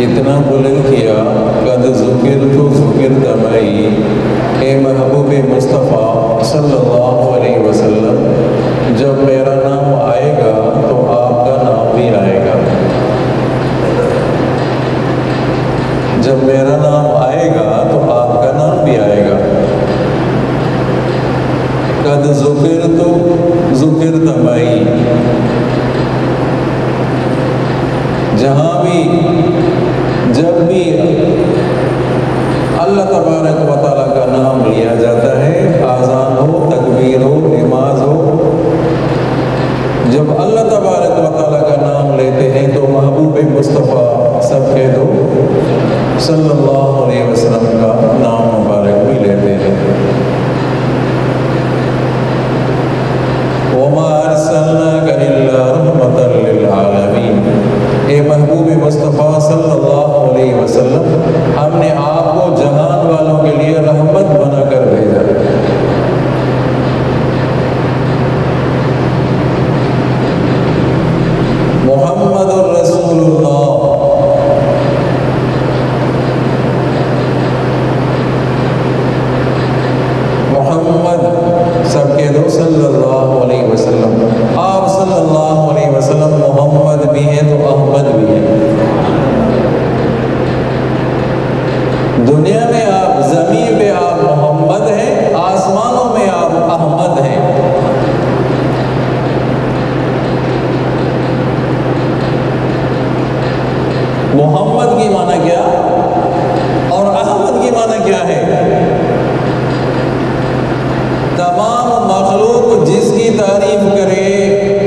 اتنا بلند کیا قد ذکرت ذکرت معی، اے محبوب مصطفیٰ صلی اللہ علیہ وسلم، جب میرا نام آئے گا تو آپ کا نام بھی آئے گا، جب میرا نام آئے گا تو آپ کا نام بھی آئے گا۔ قد ذکرت ذکرت معی، جہاں بھی جب بھی اللہ تبارک و تعالیٰ کا نام لیا جاتا ہے، آذان ہو، تکبیر ہو، نماز ہو، جب اللہ تبارک و تعالیٰ کا نام لیتے ہیں تو محبوب مصطفیٰ سب کہہ دو صلی اللہ علیہ وسلم کا نام مبارک بھی لیتے ہیں۔ وَمَا أَرْسَلْنَاكَ إِلَّا رَحْمَةً لِّلْعَالَمِينَ، اے محبوب مصطفیٰ صلی اللہ علیہ وسلم، ہم نے آپ کو جہان والوں کے لیے رحمت بنا کر بھیجا۔ محمد الرسول اللہ، محمد سب کہہ دو صلی اللہ علیہ وسلم، آپ صلی اللہ علیہ وسلم محمد بھی ہیں تو احمد بھی ہیں۔ دنیا میں آپ، زمین پہ آپ محمد ہیں، آسمانوں میں آپ احمد ہیں۔ محمد کی معنی کیا اور احمد کی معنی کیا ہے؟ تمام مخلوق جس کی تعریف کرے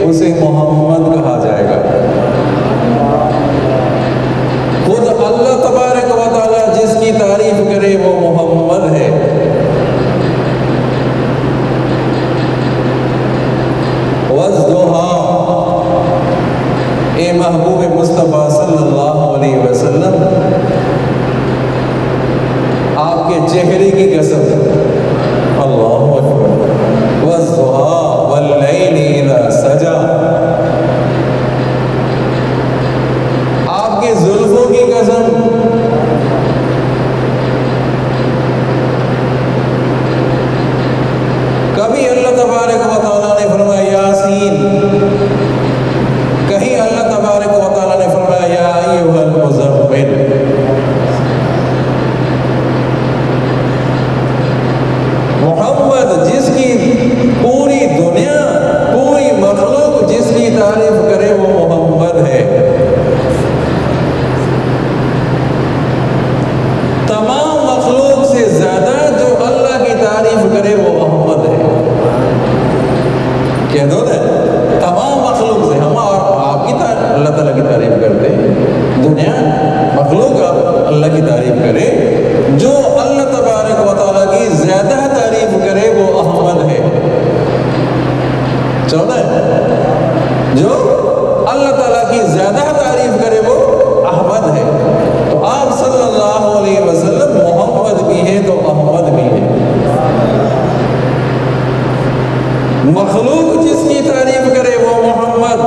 اسے محمد کہا جائے گا۔ خود اللہ تبارک و تعالیٰ جس کی تعریف کرے وہ محمد ہے۔ وَالضُّحَىٰ، اے محبوب مصطفیٰ صلی اللہ علیہ وسلم، آپ کے چہرے کی قسم، اللہ اکبر، وَالضُّحَىٰ وَاللَّيْلِ إِذَا سَجَىٰ، آپ کے زلفوں کی قسم، کبھی اللہ تبارک و تعالیٰ نے فرمایا یاسین، کہیں اللہ تبارک و تعالیٰ نے فرمایا یا ایھا المزمل۔ محمد جس کی پوری دنیا، پوری مخلوق جس کی تعریف کرے وہ محمد ہے۔ تمام مخلوق سے زیادہ جو اللہ کی تعریف کرے وہ محمد ہے۔ کہہ دو نا، تمام مخلوق سے، ہم آپ کی اللہ تعالیٰ کی تعریف کرتے ہیں، دنیا مخلوق آپ اللہ کی تعریف کرے، جو اللہ تبارک و تعالیٰ کی زیادہ تعریف کرے وہ احمد ہے۔ چودہ، جو اللہ تعالیٰ کی زیادہ تعریف کرے وہ احمد ہے۔ تو آپ صلی اللہ علیہ وسلم محمد بھی ہیں تو احمد بھی ہیں۔ مخلوق جس کی تعریف کرے وہ محمد،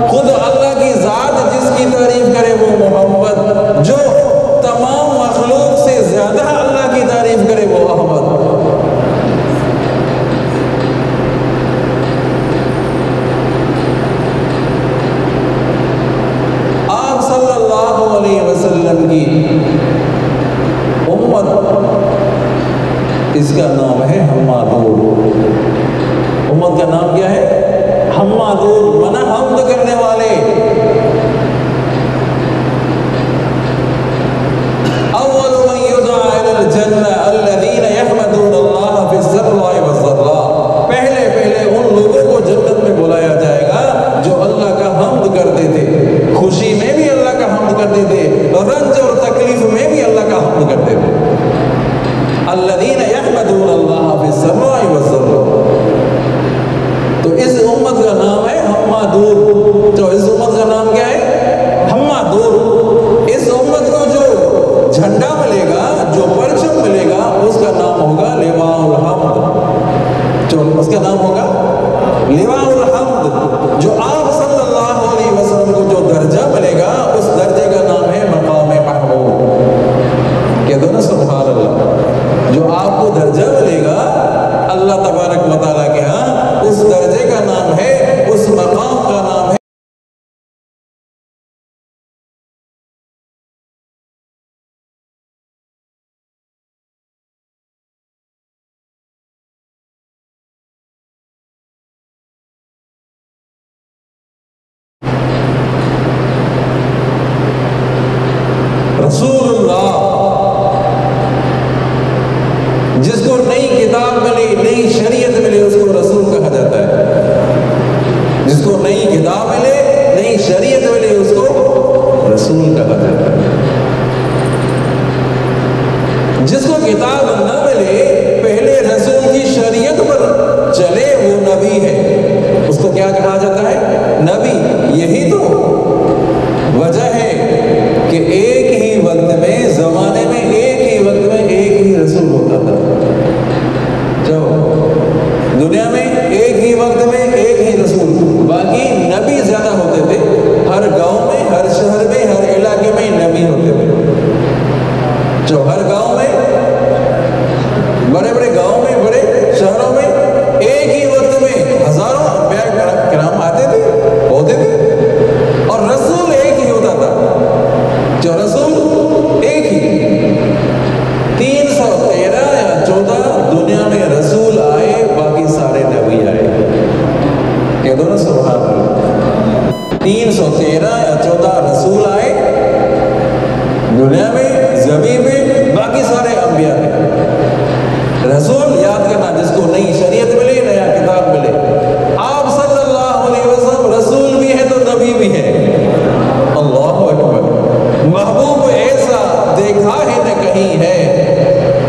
خود اللہ کی ذات جس کی تعریف کرے وہ محمد، جو تمام مخلوق سے زیادہ اللہ کی تعریف کرے وہ احمد۔ آپ صلی اللہ علیہ وسلم کی امت، اس کا نام ہے حمادون۔ امت کا نام کیا ہے؟ حمادون، منا حمد کرنے والے۔ اول من یدعى الى الجنہ الذین یحمدون اللہ فی السراء والضراء، پہلے ان لوگوں کو جنت میں بلایا جائے گا جو اللہ کا حمد کرتے تھے، خوشی میں بھی اللہ کا حمد کرتے تھے، رنج اور تکلیف میں بھی اللہ کا حمد کرتے تھے۔ الذین یحمدون اللہ فی السراء والضراء، تو اس امت کا نام ہے حمادون۔ تو اس امت کا نام کیا ہے؟ حمادون۔ اس امت کو جو جھنڈا ملے گا، جو پرچم ملے گا، اس کا نام ہوگا لواء الحمد۔ جو اس کا نام ہوگا لواء الحمد۔ جو آپ صلی اللہ علیہ وسلم کو جو درجہ ملے گا، اس درجے کا نام ہے مقام رسول اللہ، جس کو نئی کتاب ملی، نئی شریعت ملی، اس کو رسول کہا جاتا ہے۔ جس کو نئی کتاب ملے، نئی شریعت ملے، اس کو رسول کہا جاتا ہے۔ جس کو کتاب نہ ملے، پہلے رسول کی شریعت پر چلے، وہ نبی ہے، اس کو کیا کہا جاتا ہے؟ نبی۔ یہی تو وجہ ہے کہ ایک ہی وقت میں، زمانے میں ایک ہی وقت میں ایک ہی رسول ہوتا تھا۔ جو دنیا میں ایک ہی وقت میں ایک ہی رسول، باقی نبی زیادہ ہوتے تھے۔ ہر گاؤں میں، ہر شہر میں، ہر علاقے میں نبی ہوتے تھے۔ جو ہر گاؤں میں، بڑے بڑے گاؤں میں، بڑے شہروں میں ایک ہی وقت میں ہزاروں انبیاء کرام آتے تھے، ہوتے تھے، اور رسول ایک ہی ہوتا تھا۔ جو رسول ایک ہی 313 یا 14 دنیا میں رسول آئے، باقی سارے نبی آئے۔ کہہ دو نا سبحان اللہ۔ 313 یا 14 رسول آئے دنیا میں، زمین میں، باقی سارے انبیاء ہیں۔ رسول یاد کرنا، جس کو نئی شریعت ملے، نیا کتاب ملے۔ آپ صلی اللہ علیہ وسلم رسول بھی ہے تو نبی بھی ہے۔ اللہ اکبر۔ محبوب ایسا دیکھا ہے نہ کہیں ہے،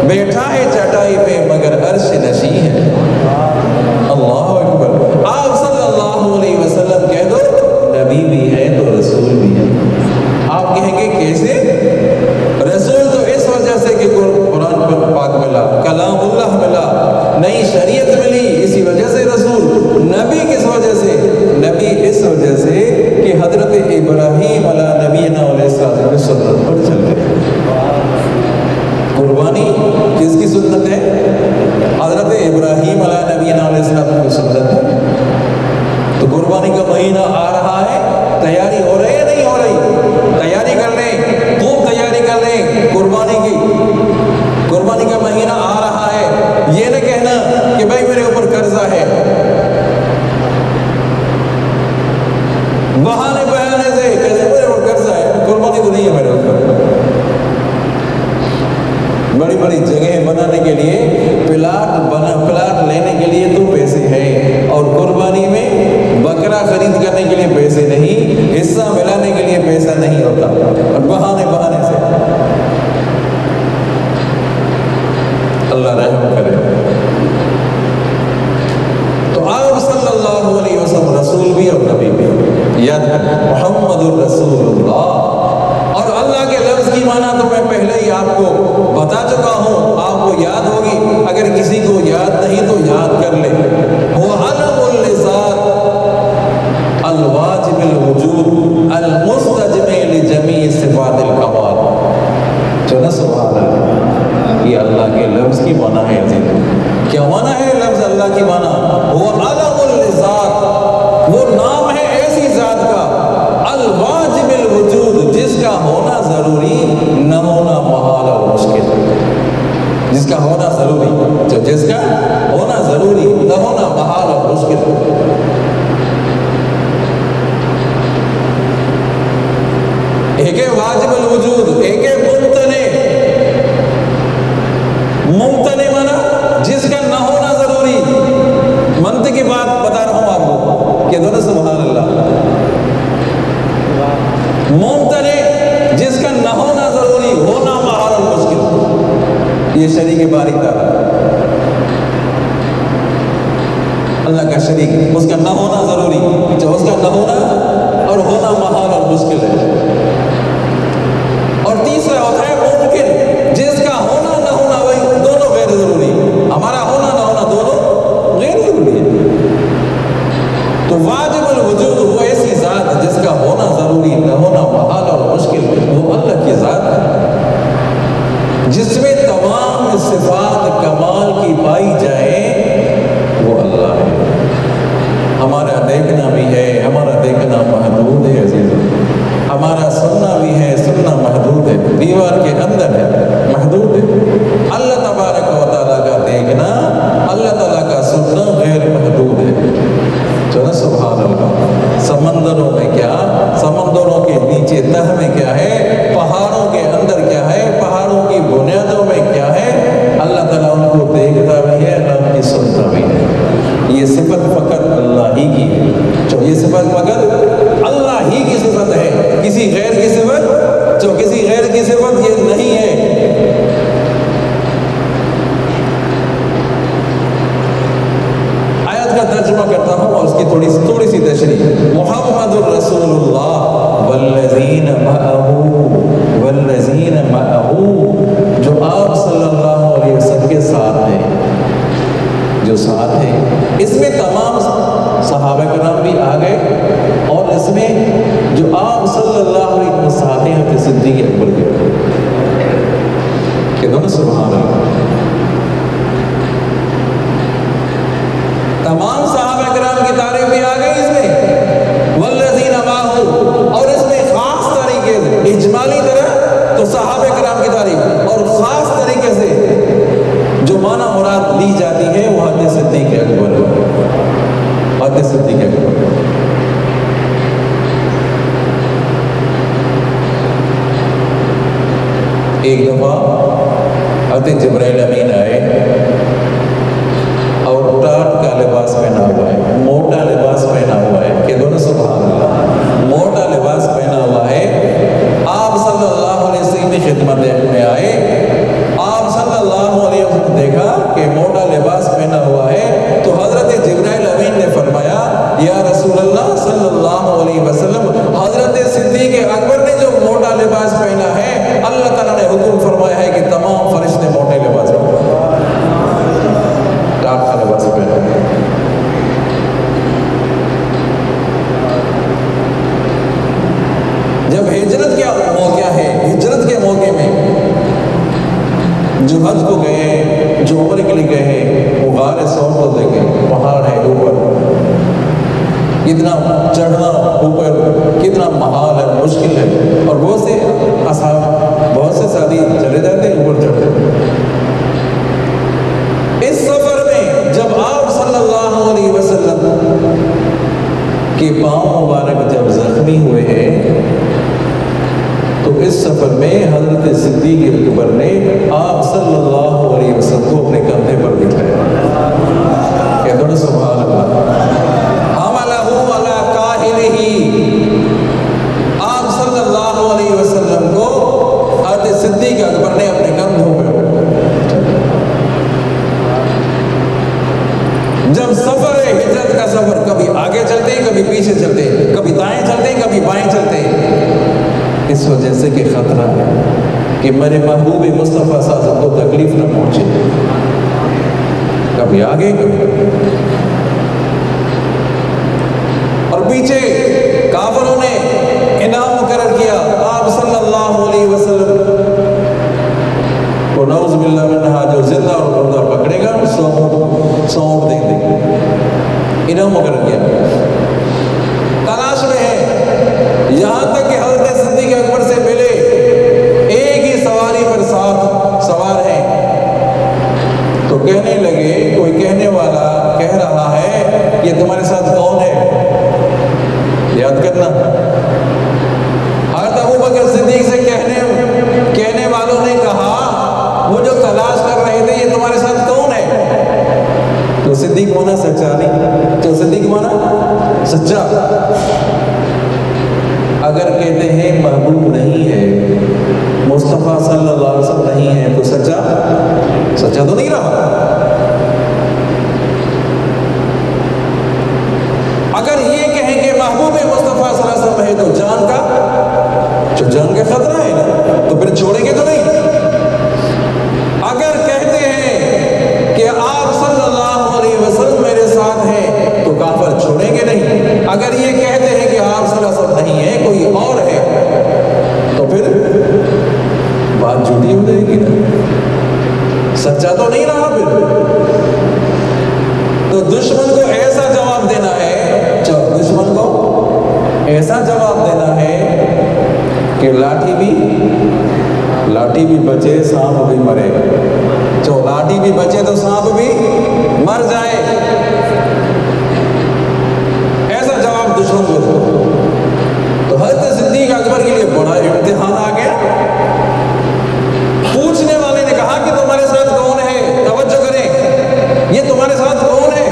بیٹھا ہے چٹائی پہ مگر عرش نشیں ہے۔ اللہ اکبر۔ آپ صلی اللہ علیہ وسلم کہہ دو، نبی بھی ہے تو رسول بھی ہے۔ آپ کہیں گے کیسے؟ رسول تو اس وجہ سے کہ قرآن پاک ملا، کلام اللہ ملا، نئی شریعت ملی، اسی وجہ سے رسول۔ نبی کس وجہ سے؟ نبی اس وجہ سے کہ حضرت ابراہیم علیہ نبینا علیہ السلام کی سنت پر چل رہے۔ قربانی کس کی سنت ہے؟ حضرت ابراہیم علیہ نبینا علیہ السلام کی سنت ہے۔ تو قربانی کا مہینہ آ رہا ہے، تیاری ہو رہی ہے نہیں ہو رہی؟ تیاری کر لیں، خوب تیاری کر لیں قربانی کی۔ قربانی کا مہینہ آ رہا ہے، یہ نہ کہنا کہ بھائی میرے اوپر قرضہ ہے، بہانے سے کہتے میرے اوپر قرضہ ہے، قربانی تو نہیں ہے میرے اوپر۔ بڑی بڑی جگہیں بنانے کے لیے، پلاٹ لینے کے لیے تو پیسے ہیں، اور قربانی میں بکرا خرید کرنے کے لیے پیسے نہیں، حصہ ملانے کے لیے پیسہ نہیں ہوتا، اور بہانے سے۔ اللہ رحم کرے۔ تو آپ صلی اللہ علیہ وسلم رسول بھی اور نبی بھی، یاد محمد الرسول اللہ۔ اور اللہ کے لفظ کی معنی تو میں پہلے ہی آپ کو بتا چکا ہوں، آپ کو یاد ہوگی، اگر کسی کو یاد نہیں تو یاد کر لے۔ وہ علم اللذات الواجب الوجود المستجمع لجمیع صفات الکمال۔ جو نا سبحان اللہ، یہ اللہ کے لفظ کی معنی ہے۔ کیا معنی ہے لفظ اللہ کی معنی؟ وہ علم اللذات، وہ نام ہے ایسی ذات کا، الواجب الوجود، جس کا ہونا ضروری، نہ ہونا محال اور مشکل۔ جس کا ہونا ضروری، جس کا ہونا ضروری، نہ ہونا محال اور مشکل۔ ایک ہے واجب الوجود، ایک ہے ممتنع مانا جس کا نہ ہونا ضروری۔ منطقی بات بتا رہا ہوں آپ کو، کہ دونوں سبحان اللہ۔ ممتنع جس کا نہ ہونا ضروری، ہونا محال اور مشکل، یہ شریک باری تھا۔ اللہ کا شریک، اس کا نہ ہونا ضروری، جو اس کا نہ ہونا اور ہونا محال اور مشکل ہے۔ اور تیسرا ہوتا ہے ممکن، جس کا ہونا نہ ہونا وہی دونوں غیر ضروری، ہمارا ہونا نہ ہونا دونوں غیر ضروری ہے۔ تو واجب الوجود وہ ایسی ذات جس کا ہونا ضروری، نہ ہونا محال اور مشکل، وہ اللہ کی ذات ہے، جس میں تمام صفات کمال کی پائی جائیں، وہ اللہ ہے۔ ہمارا دیکھنا بھی ہے، ہمارا دیکھنا محدود ہے عزیزوں، ہمارا سننا بھی ہے، سننا محدود ہے، دیوار کے اندر ہے، محدود ہے۔ اللہ تبارک و تعالیٰ کا دیکھنا، اللہ تعالیٰ کا سننا غیر محدود ہے۔ جو نا سبحان اللہ، سمندروں میں کیا، سمندروں کے نیچے تہ میں کیا ہے، پہاڑوں کے اندر صفت یہ نہیں ہے۔ آیت کا ترجمہ کرتا ہوں اور اس کی تھوڑی سی تشریح۔ محمد الرسول اللہ والذین معہ، جو آپ صلی اللہ علیہ وسلم کے ساتھ ہیں، جو ساتھ ہیں، اس میں تمام صحابہ کرام بھی آ گئے، اور اس میں جو آپ صلی اللہ علیہ وسلم ساتھ ہیں حضرت صدیق اکبر کے، کہ دونوں سبحان اللہ، تمام صحابہ کرام کی تعریف بھی آ گئی اس میں، والذین معہ، اور اس میں خاص طریقے سے اجمالی طرح تو صحابہ کرام کی تعریف، اور خاص طریقے سے جو معنی مراد لی جاتی ہے وہ حضرت صدیق اکبر، حضرت صدیق اکبر۔ ایک دفعہ حضرت جبرائیل امین آئے اور ٹاٹ کا لباس پہنا ہوا ہے، موٹا لباس پہنا ہوا ہے، کہ دونوں سبحان اللہ، موٹا لباس پہنا ہوا ہے۔ آپ صلی اللہ علیہ وسلم کی خدمت میں آئے، آپ صلی اللہ علیہ وسلم دیکھا کہ موٹا لباس پہنا ہوا ہے، تو حضرت جبرائیل امین نے فرمایا یا رسول اللہ صلی اللہ علیہ وسلم، حضرت صدیق اکبر نے جو موٹا لباس پہنا ہے، اللہ تعالیٰ نے حکم فرمایا ہے کہ تمام فرشتے موٹے لباس پہنے، ٹاٹ کا لباس پہنے۔ جب ہجرت کا موقع ہے، ہجرت کے موقع میں جو حج کو گئے، جو عمرے کے لیے گئے، وہ غار ثور کو دیکھیں، پہاڑ ہے اوپر، کتنا چڑھنا اوپر کتنا محال ہے، مشکل ہے، اور بہت سے اصحاب، بہت سے ساتھی چلے جاتے ہیں اوپر چڑھتے۔ اس سفر میں جب آپ صلی اللہ علیہ وسلم کے پاؤں مبارک جب زخمی ہوئے ہیں، تو اس سفر میں حضرت صدیق اکبر نے آپ صلی اللہ علیہ وسلم کو اپنے کندھے پر بٹھایا، کہتے ہیں سبحان اللہ، حملہ علی کاہلہ، آپ صلی اللہ علیہ وسلم کو حضرت صدیق اکبر نے اپنے کندھوں پر، جب سفر ہے ہجرت کا سفر، کبھی آگے چلتے ہیں، کبھی پیچھے چلتے ہیں، کبھی دائیں چلتے ہیں، کبھی بائیں چلتے ہیں، اس وجہ سے کہ خطرہ ہے کہ میرے محبوب مصطفیٰ صلی اللہ علیہ وسلم کو تکلیف نہ پہنچے، کبھی آگے کبھی، اور پیچھے کافروں نے انعام مقرر کیا، آپ صلی اللہ علیہ وسلم کو نعوذ باللہ منہا جو زندہ اور مردہ پکڑے گا سونپ دیں گے، انعام مقرر کیا، تلاش میں ہے، یہاں تک کہ حضرت صدیق اکبر سے پہلے ایک ہی سواری پر ساتھ سوار ہیں، تو کہنے لگے، کوئی کہنے والا کہہ رہا ہے یہ تمہارے ساتھ کون ہے، یاد کرنا، حضرت ابوبکر صدیق سے کہنے والوں نے کہا وہ جو تلاش کر رہے تھے یہ تمہارے ساتھ کون ہے، تو صدیق مانا سچا نہیں، تو صدیق مانا سچا، اگر کہتے ہیں محبوب نہیں ہے، مصطفیٰ صلی اللہ علیہ وسلم نہیں ہے، تو سچا تو نہیں رہا۔ اگر یہ کہیں کہ محبوب مصطفیٰ صلی اللہ علیہ وسلم ہے تو جان کا خطرہ ہے نا، تو پھر چھوڑیں گے تو نہیں۔ اگر کہتے ہیں کہ آپ صلی اللہ علیہ وسلم میرے ساتھ ہیں تو کافر چھوڑیں گے نہیں، اگر یہ کہتے ہیں کہ آپ صلی اللہ علیہ وسلم نہیں ہے کوئی اور ہے، تو پھر بات جھوٹی ہو جائے گی نا، سچا تو نہیں رہا پھر۔ تو دشمن کو ایسا جواب دینا ہے، دشمن کو ایسا جواب دینا ہے کہ لاٹھی بھی بچے سانپ بھی مرے، جو لاٹھی بھی بچے تو سانپ بھی مر جائے، ایسا جواب دشمن کو دو۔ تو حضرت صدیق اکبر کے لیے بڑا امتحان آ گیا، پوچھنے والے نے کہا کہ تمہارے ساتھ کون ہے، توجہ کریں، یہ تمہارے ساتھ کون ہے،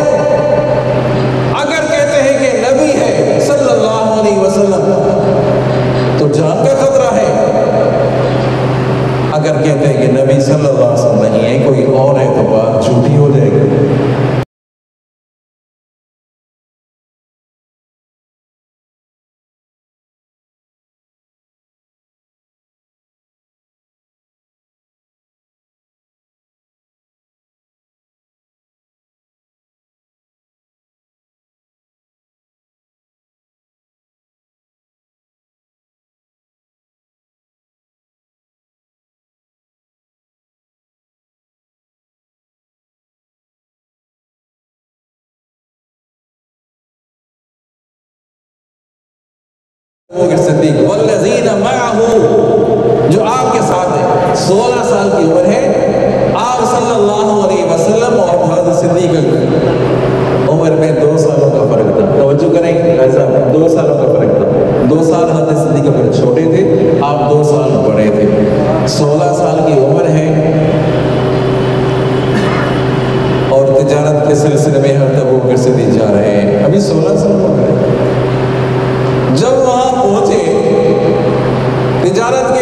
اگر کہتے ہیں کہ نبی ہے صلی اللہ علیہ وسلم تو جان کا خطرہ ہے، کہتے ہیں کہ نبی صلی اللہ علیہ وسلم نہیں ہے، کوئی اور ہے، تو بات جھوٹی ہو جائے گی۔ صدیق والذین معہ، جو آپ کے ساتھ ہے، 16 سال کی عمر ہے آپ صلی اللہ علیہ وسلم اور حضرت صدیق عمر میں 2 سالوں کا فرق تھا۔ توجہ کریں، 2 سالوں کا فرق تھا۔ 2 سال حضرت صدیق عمر چھوٹے تھے، آپ 2 سال بڑے تھے۔ 16 سال کی عمر ہے اور تجارت کے سلسلے میں ہر تبوک سے بھی جا رہے ہیں، ابھی 16 سال ہو گئے۔ جب وہاں پہنچے تجارت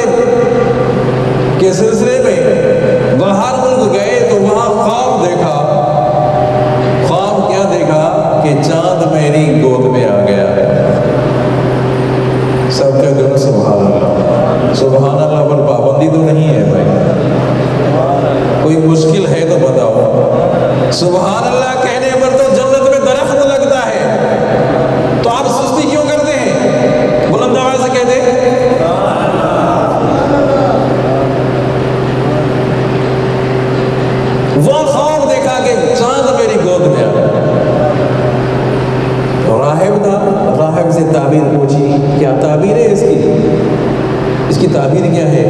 کے سلسلے میں، باہر ملک گئے تو وہاں خواب دیکھا۔ خواب کیا دیکھا کہ چاند میری گود میں آ گیا۔ سب کیا کرو سبحان اللہ، سبحان اللہ پر پابندی تو نہیں ہے بھائی، کوئی مشکل ہے تو بتاؤ۔ سبحان اللہ کہنے پر تو جنت میں درخت لگتا ہے، تو آپ سستی کیوں کرتے ہیں؟ بلند آواز سے کہتے ہیں۔ وہ خواب دیکھا کہ چاند میری گود میں آیا۔ راہب تھا، راہب سے تعبیر پوچھی، کیا تعبیر ہے اس کی تعبیر کیا ہے؟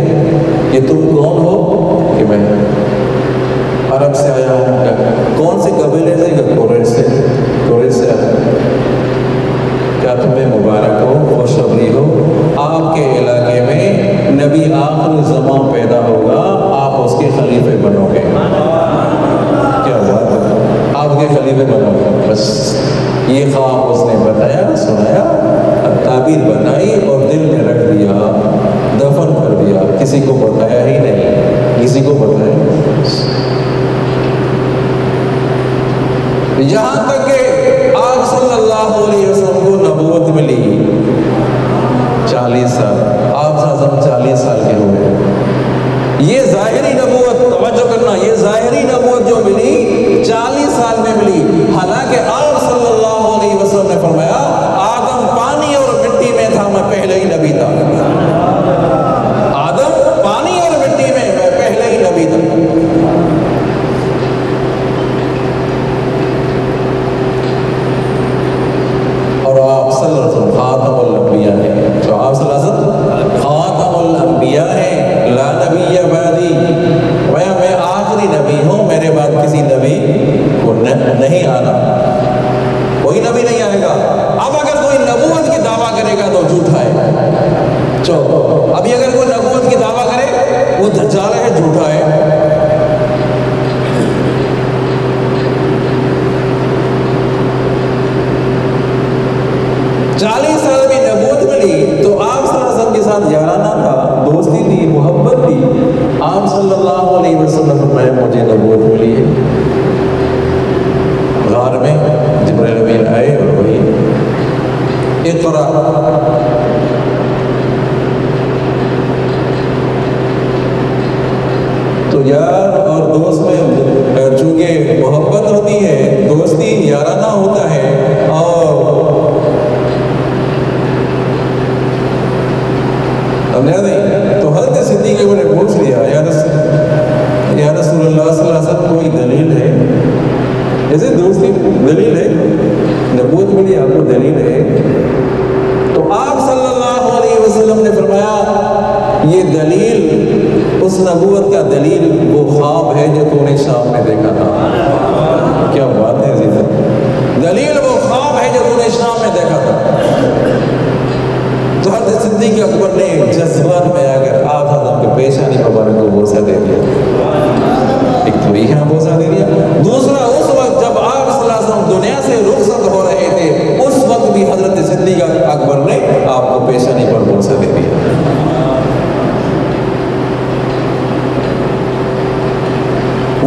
کہ تم کون ہو؟ کہ میں عرب سے آیا ہوں۔ کون سے قبیلے سے؟ کہ قریش سے آیا۔ کیا تمہیں مبارک ہو، خوشخبری ہو، آپ کے علاقے میں نبی آخر زمان پیدا ہوگا، آپ اس کے خلیفے بنو گے۔ کیا بات ہے، آپ کے خلیفے بنو گے۔ بس یہ خواب اس نے بتایا، سنایا، تعبیر بتائی اور دل میں رکھ دیا، دفن کر دیا، کسی کو بتایا ہی نہیں، کسی کو بتایا۔ یہاں تک کہ آپ صلی اللہ علیہ وسلم کو نبوت ملی 40 سال، آپ اعظم 40 سال کے ہوئے۔ یہ ظاہری نبوت، توجہ کرنا، یہ ظاہری نبوت جو ملی 40 سال میں ملی، حالانکہ آپ صلی اللہ علیہ وسلم نے فرمایا آدم پانی اور مٹی میں تھا، میں پہلے ہی نبی تھا۔ آدم پانی اور مٹی میں پہلے ہی نبی تھا۔ اور آپ صلی اللہ علیہ وسلم خاتم الانبیاء ہیں، جو آپ صلی اللہ علیہ وسلم خاتم الانبیاء ہیں، لا نبی بعدی، میں آخری نبی ہوں، میرے بعد کسی نبی کو نہیں آنا، کوئی نبی نہیں آئے گا۔ اب اگر کوئی نبوت کی دعویٰ کرے گا تو جھوٹا ہے۔ ابھی اگر کوئی نبوت کی دعویٰ کرے وہ دجال ہے، جھوٹا ہے۔ چالیس سال میں نبوت ملی تو آپ صلی اللہ علیہ وسلم کے ساتھ یارانہ تھا، دوستی تھی، محبت تھی۔ آپ صلی اللہ علیہ وسلم فرمایا مجھے نبوت ملی ہے۔ غار میں جبرائیل امین آئے اور وہی اقرا، تو یار اور دوست میں چونکہ محبت ہوتی ہے، دوستی یارانہ ہوتا ہے، اور تو حضرت صدیق کو نے پوچھ لیا یا رسول اللہ صلی اللہ علیہ وسلم کوئی دلیل ہے؟ جیسے دوستی دلیل ہے، نبوت ملی آپ کو دلیل ہے؟ تو آپ صلی اللہ علیہ وسلم نے فرمایا یہ دلیل، اس نبوت کا دلیل وہ خواب ہے جو تو نے شام میں دیکھا تھا۔ کیا بات ہے عزیزاں، دلیل وہ خواب ہے جو تو نے شام میں دیکھا تھا۔ تو حضرت صدیق اکبر نے جذبات میں آ کر آپ حضرت کے پیشانی مبارک کو بوسہ دے دیا۔ ایک تو یہاں بوسہ دے دیا، دوسرا اس وقت جب آپ صلی اللہ علیہ وسلم دنیا سے رخصت ہو رہے تھے، اس وقت بھی حضرت صدیق اکبر نے آپ کو پیشانی پر بوسہ دے دیا۔